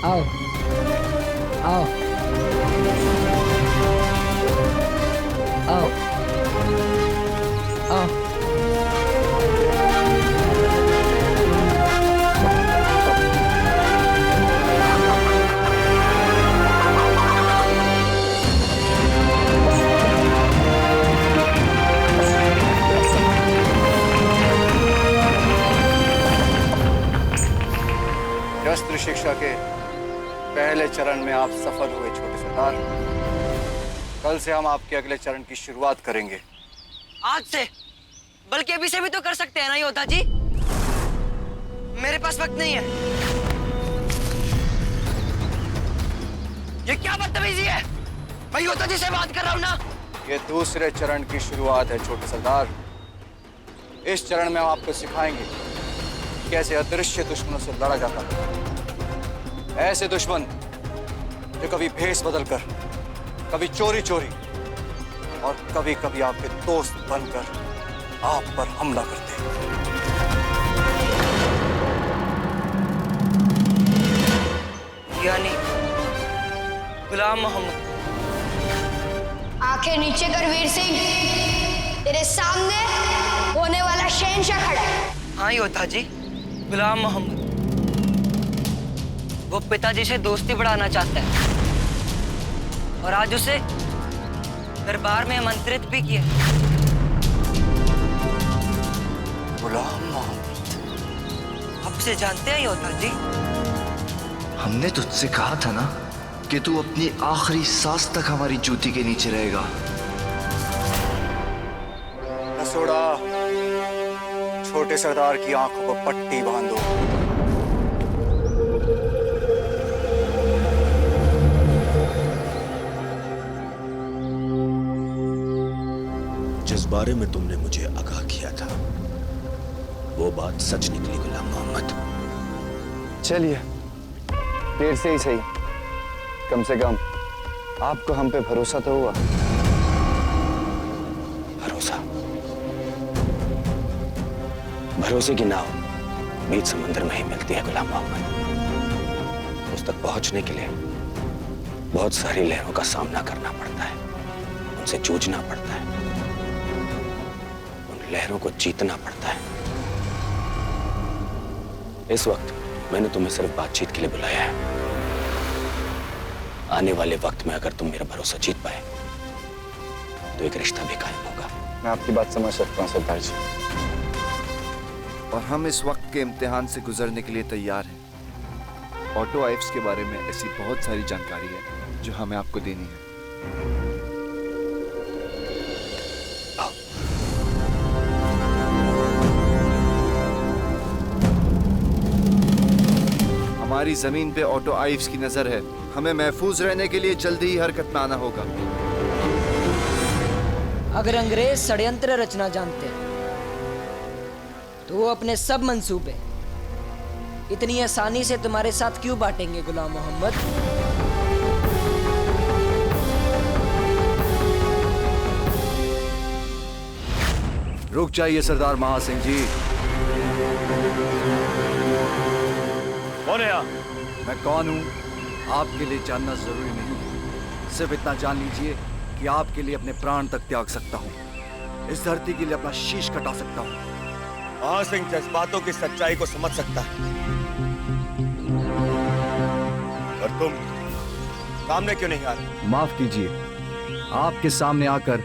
आओ आओ आओ आओ। शस्त्र शिक्षा के पहले चरण में आप सफल हुए छोटे सरदार। कल से हम आपके अगले चरण की शुरुआत करेंगे। आज से? बल्कि अभी से भी तो कर सकते हैं ना योद्धा जी। मेरे पास वक्त नहीं है। ये क्या बदतमीजी है? मैं योद्धा जी से बात कर रहा हूं ना। ये दूसरे चरण की शुरुआत है छोटे सरदार। इस चरण में हम आपको सिखाएंगे कैसे अदृश्य दुश्मनों से लड़ा जाता है। ऐसे दुश्मन जो कभी भेष बदलकर, कभी चोरी चोरी और कभी कभी आपके दोस्त बनकर आप पर हमला करते हैं। यानी गुलाम मोहम्मद। आंखें नीचे कर वीर सिंह, तेरे सामने होने वाला शहंशाह खड़ा है। हाँ योद्धा जी, गुलाम मोहम्मद। वो पिताजी से दोस्ती बढ़ाना चाहता है और आज उसे दरबार में आमंत्रित भी किया। गुलाम मोहम्मद, आप उसे जानते हैं योद्धा जी? हमने तुझसे कहा था ना कि तू अपनी आखिरी सांस तक हमारी जूती के नीचे रहेगा। रसोड़ा, छोटे सरदार की आंखों को पट्टी बांधो। जिस बारे में तुमने मुझे आगाह किया था वो बात सच निकली गुलाम मोहम्मद। चलिए, देर से ही सही, कम से कम आपको हम पे भरोसा तो हुआ। भरोसा? भरोसे की नाव बीच समंदर में ही मिलती है गुलाम मोहम्मद। उस तक पहुंचने के लिए बहुत सारी लहरों का सामना करना पड़ता है, उनसे जूझना पड़ता है, उन लहरों को जीतना पड़ता है। इस वक्त मैंने तुम्हें सिर्फ बातचीत के लिए बुलाया है। आने वाले वक्त में अगर तुम मेरा भरोसा जीत पाए तो एक रिश्ता भी कायम होगा। मैं आपकी बात समझ सकता हूँ सरदार जी, और हम इस वक्त के इम्तिहान से गुजरने के लिए तैयार हैं। ऑटो आइव्स के बारे में ऐसी बहुत सारी जानकारी है जो हमें आपको देनी है। हमारी जमीन पे ऑटो आइव्स की नजर है। हमें महफूज रहने के लिए जल्दी ही हरकत में आना होगा। अगर अंग्रेज षड्यंत्र रचना जानते हैं तो वो अपने सब मंसूबे इतनी आसानी से तुम्हारे साथ क्यों बांटेंगे गुलाम मोहम्मद? रुक जाइए सरदार महासिंह जी। कौन है आप? मैं कौन हूँ आपके लिए जानना जरूरी नहीं है। सिर्फ इतना जान लीजिए कि आपके लिए अपने प्राण तक त्याग सकता हूँ, इस धरती के लिए अपना शीश कटा सकता हूँ। महासिंह जज्बातों की सच्चाई को समझ सकता है, और तुम सामने क्यों नहीं आ रहे? माफ कीजिए, आपके सामने आकर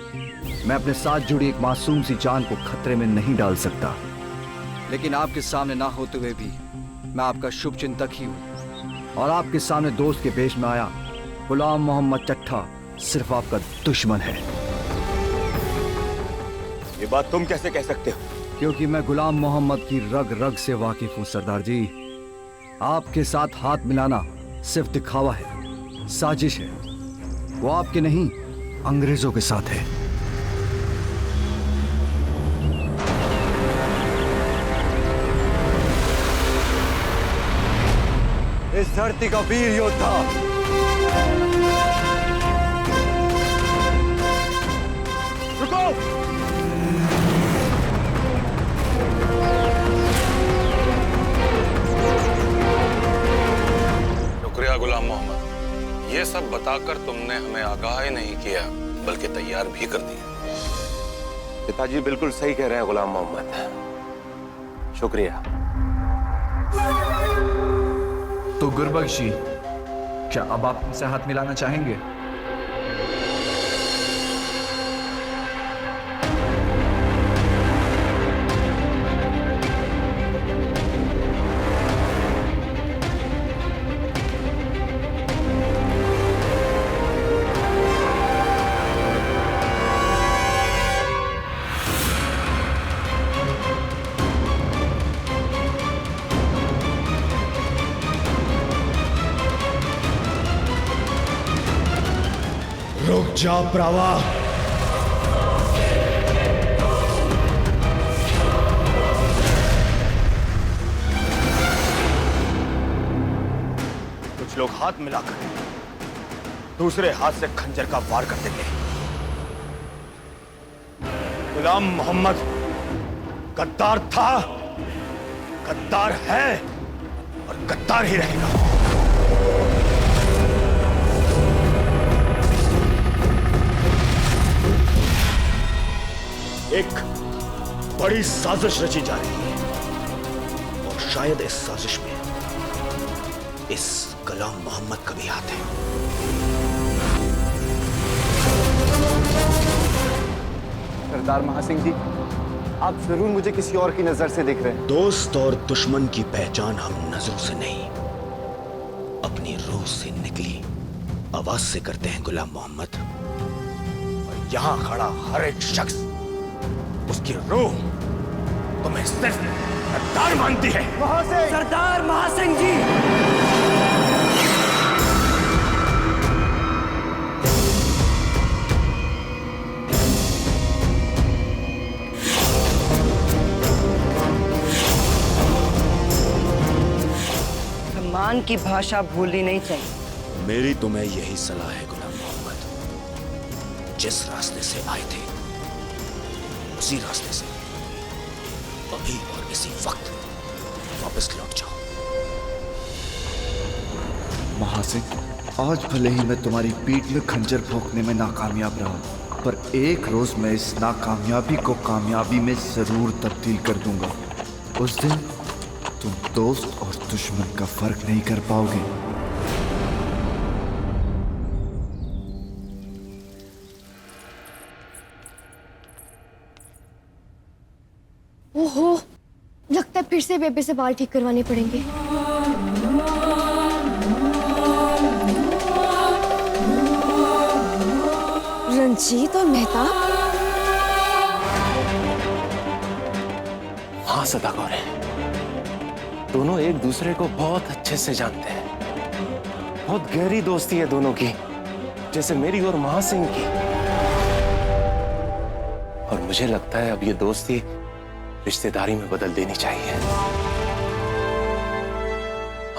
मैं अपने साथ जुड़ी एक मासूम सी जान को खतरे में नहीं डाल सकता, लेकिन आपके सामने ना होते हुए भी मैं आपका शुभ चिंतक ही हूँ और आपके सामने दोस्त के भेष में आया गुलाम मोहम्मद चट्टा सिर्फ आपका दुश्मन है। ये बात तुम कैसे कह सकते हो? क्योंकि मैं गुलाम मोहम्मद की रग रग से वाकिफ हूँ सरदार जी। आपके साथ हाथ मिलाना सिर्फ दिखावा है, साजिश है। वो आपके नहीं, अंग्रेजों के साथ है। इस धरती का वीर योद्धा रुको! शुक्रिया ये सब बताकर तुमने हमें आगाह ही नहीं किया बल्कि तैयार भी कर दिया। पिताजी बिल्कुल सही कह रहे हैं गुलाम मोहम्मद, शुक्रिया। तो गुरबख्शी, क्या अब आप उनसे हाथ मिलाना चाहेंगे? रुक जा प्रावा। कुछ लोग हाथ मिलाकर दूसरे हाथ से खंजर का वार कर देंगे। गुलाम मोहम्मद गद्दार था, गद्दार है और गद्दार ही रहेगा। एक बड़ी साजिश रची जा रही है और शायद इस साजिश में इस गुलाम मोहम्मद का भी हाथ है। सरदार महासिंह जी, आप जरूर मुझे किसी और की नजर से देख रहे हैं। दोस्त और दुश्मन की पहचान हम नजरों से नहीं, अपनी रूह से निकली आवाज से करते हैं गुलाम मोहम्मद। और यहां खड़ा हर एक शख्स, उसकी रूह तुम्हें सिर्फ गद्दार मानती है। सरदार महासिंह जी, सम्मान की भाषा भूलनी नहीं चाहिए। मेरी तुम्हें यही सलाह है गुलाम मोहम्मद, जिस रास्ते से आए थे उसी रास्ते से अभी और इसी वक्त वापस लौट जाओ। महासिंह, आज भले ही मैं तुम्हारी पीठ में खंजर भोंकने में नाकामयाब रहा, पर एक रोज मैं इस नाकामयाबी को कामयाबी में जरूर तब्दील कर दूंगा। उस दिन तुम दोस्त और दुश्मन का फर्क नहीं कर पाओगे। ओहो, लगता है फिर से बेबे से बाल ठीक करवाने पड़ेंगे। रंजीत और मेहताब? हाँ सदाकौर है, दोनों एक दूसरे को बहुत अच्छे से जानते हैं। बहुत गहरी दोस्ती है दोनों की, जैसे मेरी और महासिंह की। और मुझे लगता है अब ये दोस्ती रिश्तेदारी में बदल देनी चाहिए।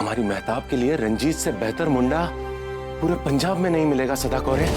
हमारी मेहताब के लिए रंजीत से बेहतर मुंडा पूरे पंजाब में नहीं मिलेगा सदाकौर है।